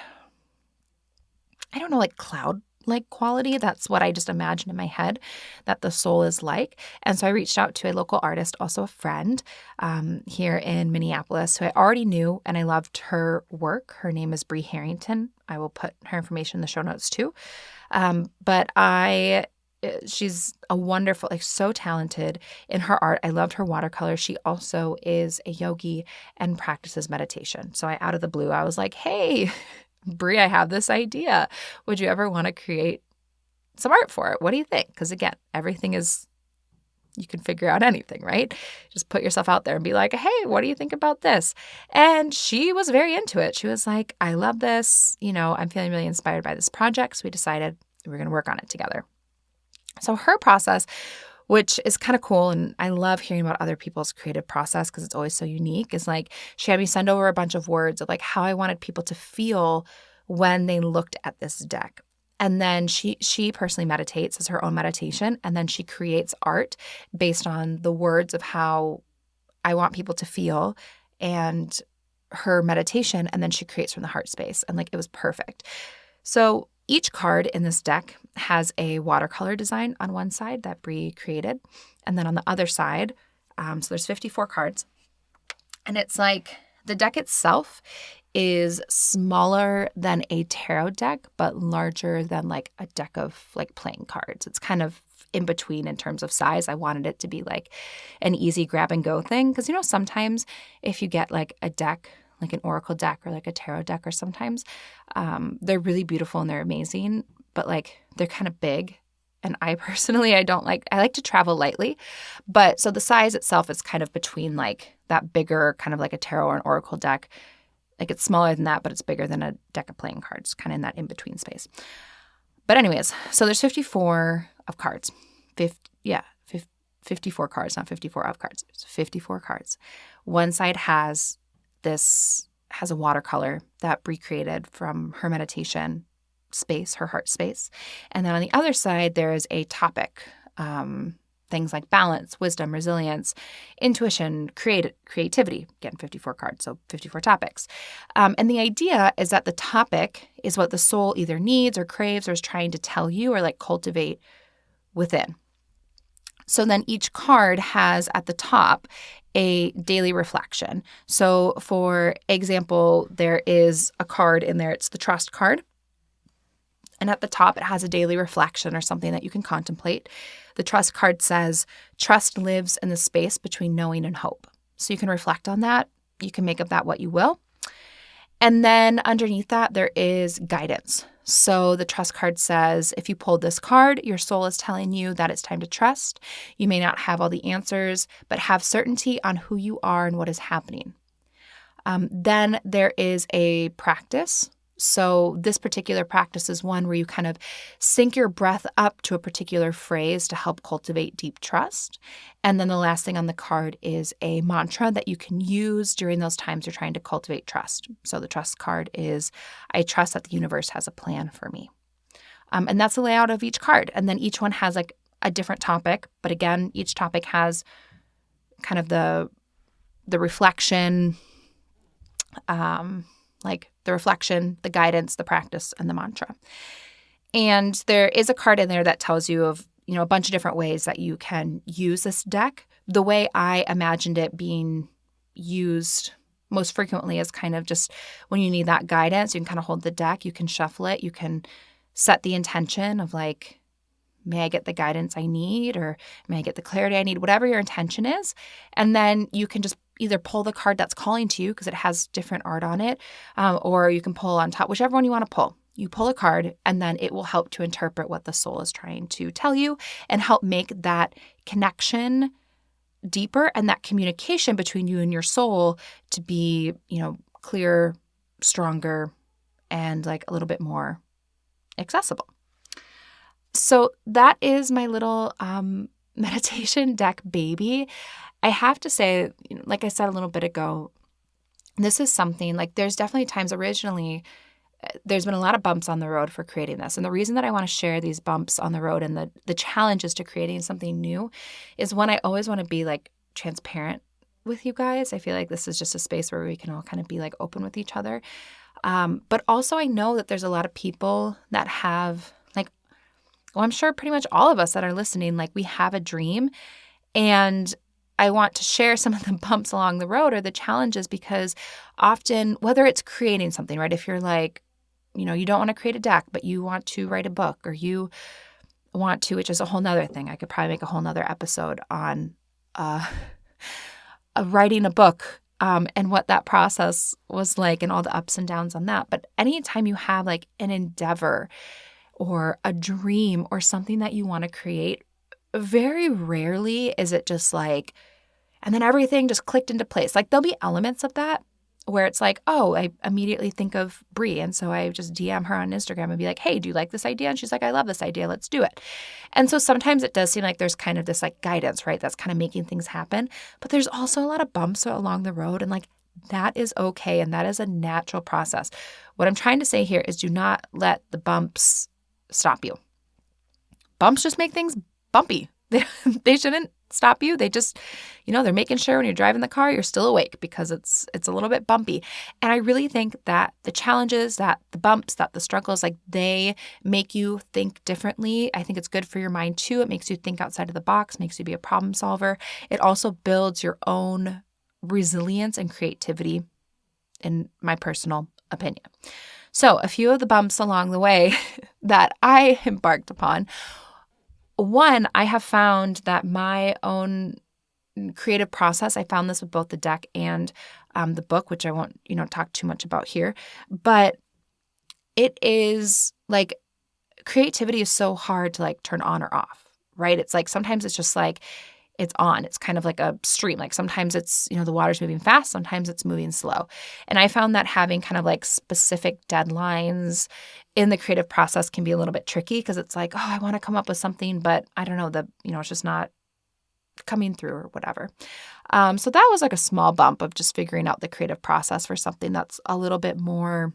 I don't know, like cloud-like quality. That's what I just imagined in my head that the soul is like. And so I reached out to a local artist, also a friend here in Minneapolis, who I already knew, and I loved her work. Her name is Bree Harrington. I will put her information in the show notes too. She's a wonderful, like so talented in her art. I loved her watercolor. She also is a yogi and practices meditation. So out of the blue, I was like, hey, Brie, I have this idea. Would you ever want to create some art for it? What do you think? Because again, everything is, you can figure out anything, right? Just put yourself out there and be like, hey, what do you think about this? And she was very into it. She was like, I love this. I'm feeling really inspired by this project. So we decided we were going to work on it together. So her process, which is kind of cool, and I love hearing about other people's creative process because it's always so unique, is like she had me send over a bunch of words of like how I wanted people to feel when they looked at this deck. And then she personally meditates as her own meditation, and then she creates art based on the words of how I want people to feel and her meditation, and then she creates from the heart space. And like, it was perfect. So each card in this deck has a watercolor design on one side that Brie created. And then on the other side, so there's 54 cards. And it's like the deck itself is smaller than a tarot deck, but larger than like a deck of like playing cards. It's kind of in between in terms of size. I wanted it to be like an easy grab and go thing. Because, sometimes if you get like a deck, like an oracle deck or like a tarot deck, or sometimes they're really beautiful and they're amazing, but like they're kind of big. And I personally, I like to travel lightly. But so the size itself is kind of between like that bigger kind of like a tarot or an oracle deck. Like it's smaller than that, but it's bigger than a deck of playing cards, kind of in that in-between space. But anyways, so there's 54 of cards. 54 cards, not 54 of cards. It's 54 cards. One side has a watercolor that Brie created from her meditation space, her heart space. And then on the other side, there is a topic, things like balance, wisdom, resilience, intuition, creativity. Again, 54 cards, so 54 topics. And the idea is that the topic is what the soul either needs or craves or is trying to tell you or like cultivate within. So then each card has at the top a daily reflection. So for example, there is a card in there. It's the trust card. And at the top, it has a daily reflection or something that you can contemplate. The trust card says, trust lives in the space between knowing and hope. So you can reflect on that. You can make of that what you will. And then underneath that, there is guidance. So the trust card says, if you pulled this card, your soul is telling you that it's time to trust. You may not have all the answers, but have certainty on who you are and what is happening. Then there is a practice. So this particular practice is one where you kind of sync your breath up to a particular phrase to help cultivate deep trust. And then the last thing on the card is a mantra that you can use during those times you're trying to cultivate trust. So the trust card is, I trust that the universe has a plan for me. And that's the layout of each card. And then each one has like a different topic. But again, each topic has kind of the reflection, like the reflection, the guidance, the practice, and the mantra. And there is a card in there that tells you of, a bunch of different ways that you can use this deck. The way I imagined it being used most frequently is kind of just when you need that guidance, you can kind of hold the deck, you can shuffle it, you can set the intention of like, may I get the guidance I need, or may I get the clarity I need, whatever your intention is. And then you can just either pull the card that's calling to you because it has different art on it, or you can pull on top, whichever one you want to pull. You pull a card and then it will help to interpret what the soul is trying to tell you and help make that connection deeper and that communication between you and your soul to be, clearer, stronger, and like a little bit more accessible. So that is my little meditation deck baby. I have to say, like I said a little bit ago, this is something like there's definitely times originally there's been a lot of bumps on the road for creating this. And the reason that I want to share these bumps on the road and the challenges to creating something new is one, I always want to be like transparent with you guys. I feel like this is just a space where we can all kind of be like open with each other. But also I know that there's a lot of people that have like, well, I'm sure pretty much all of us that are listening, like we have a dream, and I want to share some of the bumps along the road or the challenges, because often, whether it's creating something, right? If you're like, you don't want to create a deck, but you want to write a book, or you want to, which is a whole nother thing. I could probably make a whole nother episode on writing a book and what that process was like and all the ups and downs on that. But anytime you have like an endeavor or a dream or something that you want to create, very rarely is it just like, and then everything just clicked into place. Like there'll be elements of that where it's like, oh, I immediately think of Brie. And so I just DM her on Instagram and be like, hey, do you like this idea? And she's like, I love this idea. Let's do it. And so sometimes it does seem like there's kind of this like guidance, right? That's kind of making things happen. But there's also a lot of bumps along the road. And like that is okay. And that is a natural process. What I'm trying to say here is do not let the bumps stop you. Bumps just make things bumpy. They shouldn't stop you. They just, they're making sure when you're driving the car, you're still awake because it's a little bit bumpy. And I really think that the challenges, that the bumps, that the struggles, like they make you think differently. I think it's good for your mind too. It makes you think outside of the box, makes you be a problem solver. It also builds your own resilience and creativity, in my personal opinion. So a few of the bumps along the way that I embarked upon. One, I have found that my own creative process, I found this with both the deck and the book, which I won't, talk too much about here, but it is like creativity is so hard to like turn on or off, right? It's like sometimes it's just like it's on. It's kind of like a stream. Like sometimes it's, the water's moving fast, sometimes it's moving slow. And I found that having kind of like specific deadlines in the creative process can be a little bit tricky because it's like, oh, I want to come up with something, but I don't know, it's just not coming through or whatever. So that was like a small bump of just figuring out the creative process for something that's a little bit more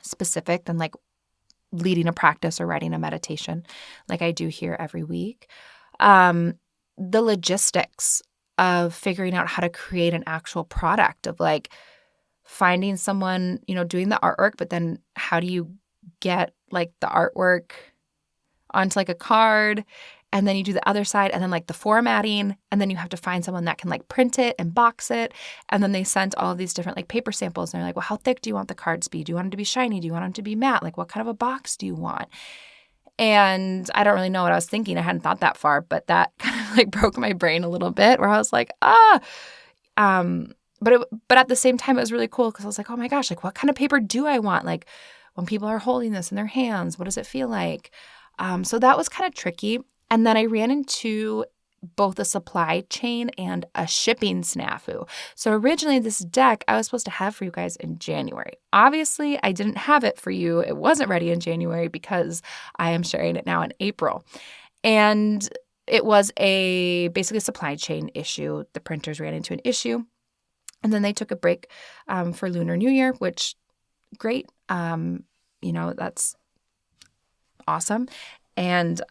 specific than like leading a practice or writing a meditation like I do here every week. The logistics of figuring out how to create an actual product, of like finding someone, doing the artwork, but then how do you get like the artwork onto like a card, and then you do the other side, and then like the formatting, and then you have to find someone that can like print it and box it, and then they sent all of these different like paper samples, and they're like, well, how thick do you want the cards to be? Do you want them to be shiny? Do you want them to be matte? Like what kind of a box do you want? And I don't really know what I was thinking. I hadn't thought that far, but that kind of like broke my brain a little bit, where I was like, but at the same time, it was really cool because I was like, oh my gosh, like what kind of paper do I want? Like when people are holding this in their hands, what does it feel like? So that was kind of tricky. And then I ran into both a supply chain and a shipping snafu. So originally this deck I was supposed to have for you guys in January. Obviously, I didn't have it for you. It wasn't ready in January because I am sharing it now in April. And it was basically a supply chain issue. The printers ran into an issue. And then they took a break for Lunar New Year, which great. That's awesome. And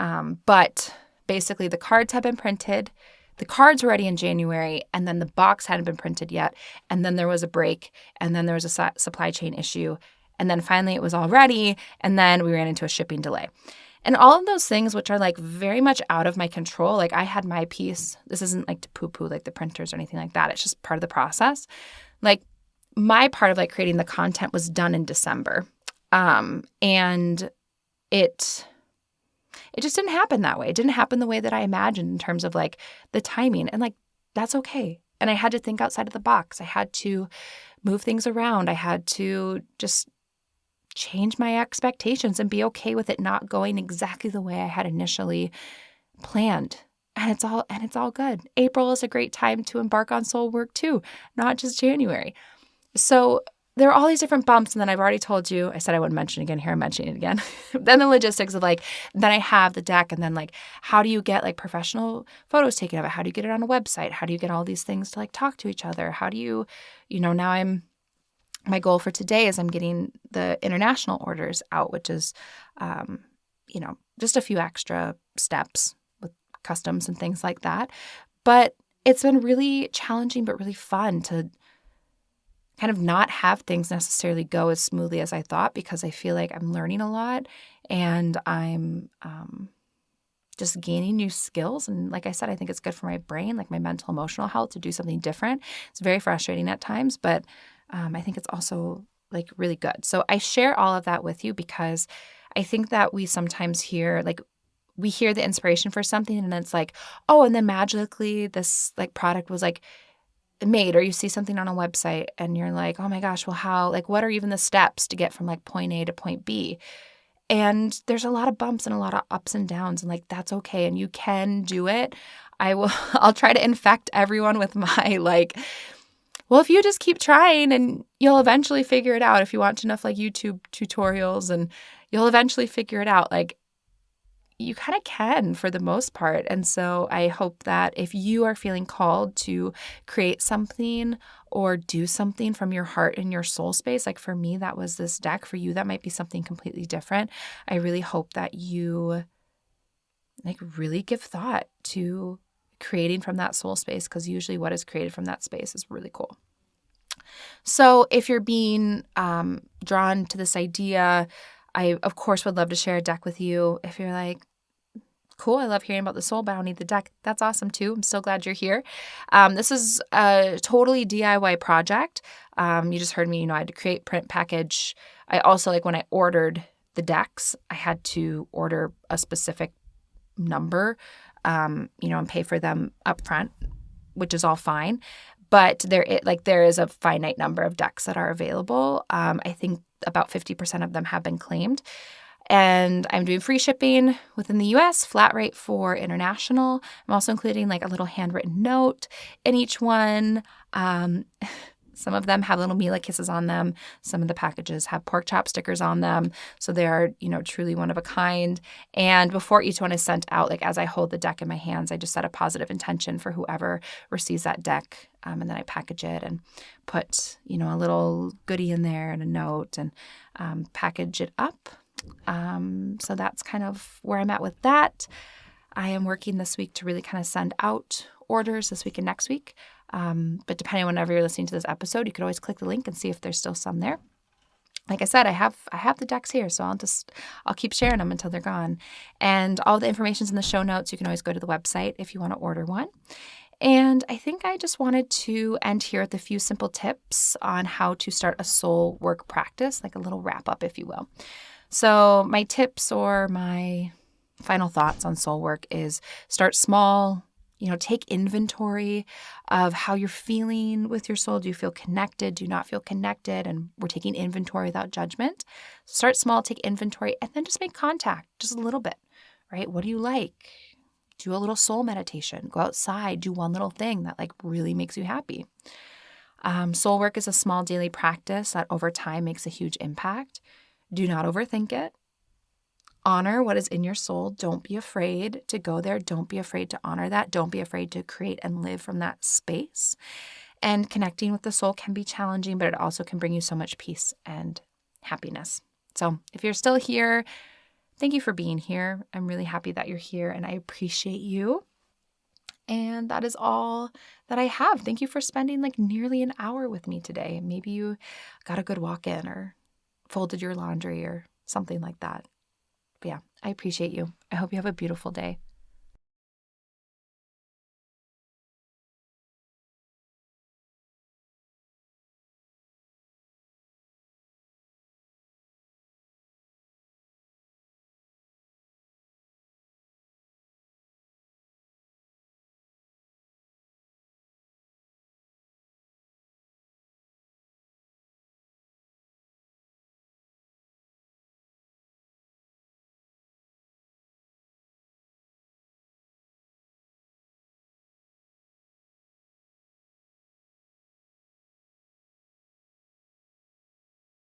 but basically, the cards have been printed. The cards were ready in January, and then the box hadn't been printed yet. And then there was a break, and then there was a supply chain issue. And then finally, it was all ready, and then we ran into a shipping delay. And all of those things, which are like very much out of my control, like I had my piece. This isn't like to poo-poo like the printers or anything like that. It's just part of the process. Like my part of like creating the content was done in December. And it just didn't happen that way. It didn't happen the way that I imagined in terms of like the timing. And like, that's okay. And I had to think outside of the box. I had to move things around. I had to just change my expectations and be okay with it not going exactly the way I had initially planned. And it's all good. April is a great time to embark on soul work too, not just January. So there are all these different bumps, and then I've already told you, I said I wouldn't mention it again, here I'm mentioning it again. Then the logistics of like, then I have the deck, and then like, how do you get like professional photos taken of it? How do you get it on a website? How do you get all these things to like talk to each other? How do you, now my goal for today is I'm getting the international orders out, which is, just a few extra steps with customs and things like that. But it's been really challenging, but really fun to kind of not have things necessarily go as smoothly as I thought, because I feel like I'm learning a lot and I'm just gaining new skills. And like I said, I think it's good for my brain, like my mental, emotional health, to do something different. It's very frustrating at times, but I think it's also like really good. So I share all of that with you because I think that we sometimes hear we hear the inspiration for something and it's like, oh, and then magically this like product was like made, or you see something on a website and you're like, oh my gosh, well, how, like, what are even the steps to get from like point A to point B? And there's a lot of bumps and a lot of ups and downs, and like, that's okay. And you can do it. I'll try to infect everyone with my like, well, if you just keep trying and you'll eventually figure it out. If you watch enough like YouTube tutorials, and you'll eventually figure it out. Like, you kind of can for the most part. And so I hope that if you are feeling called to create something or do something from your heart and your soul space, like for me, that was this deck. For you, that might be something completely different. I really hope that you like really give thought to creating from that soul space, because usually what is created from that space is really cool. So if you're being drawn to this idea, I, of course, would love to share a deck with you. If you're like, cool, I love hearing about the soul, but I don't need the deck, that's awesome too. I'm so glad you're here. This is a totally DIY project. You just heard me, I had to create, print, package. I also, like when I ordered the decks, I had to order a specific number, and pay for them up front, which is all fine. But there is a finite number of decks that are available. I think about 50% of them have been claimed. And I'm doing free shipping within the US, flat rate for international. I'm also including like a little handwritten note in each one. Some of them have little Mila kisses on them. Some of the packages have pork chop stickers on them. So they are, truly one of a kind. And before each one is sent out, like as I hold the deck in my hands, I just set a positive intention for whoever receives that deck. And then I package it and put, a little goodie in there and a note and package it up. So that's kind of where I'm at with that. I am working this week to really kind of send out orders this week and next week. But depending on whenever you're listening to this episode, you could always click the link and see if there's still some there. Like I said, I have the decks here, so I'll keep sharing them until they're gone. And all the information's in the show notes. You can always go to the website if you want to order one. And I think I just wanted to end here with a few simple tips on how to start a soul work practice, like a little wrap up, if you will. So my tips or my final thoughts on soul work is start small. Take inventory of how you're feeling with your soul. Do you feel connected? Do you not feel connected? And we're taking inventory without judgment. Start small, take inventory, and then just make contact just a little bit, right? What do you like? Do a little soul meditation. Go outside. Do one little thing that really makes you happy. Soul work is a small daily practice that over time makes a huge impact. Do not overthink it. Honor what is in your soul. Don't be afraid to go there. Don't be afraid to honor that. Don't be afraid to create and live from that space. And connecting with the soul can be challenging, but it also can bring you so much peace and happiness. So if you're still here, thank you for being here. I'm really happy that you're here and I appreciate you. And that is all that I have. Thank you for spending nearly an hour with me today. Maybe you got a good walk in or folded your laundry or something like that. But yeah, I appreciate you. I hope you have a beautiful day.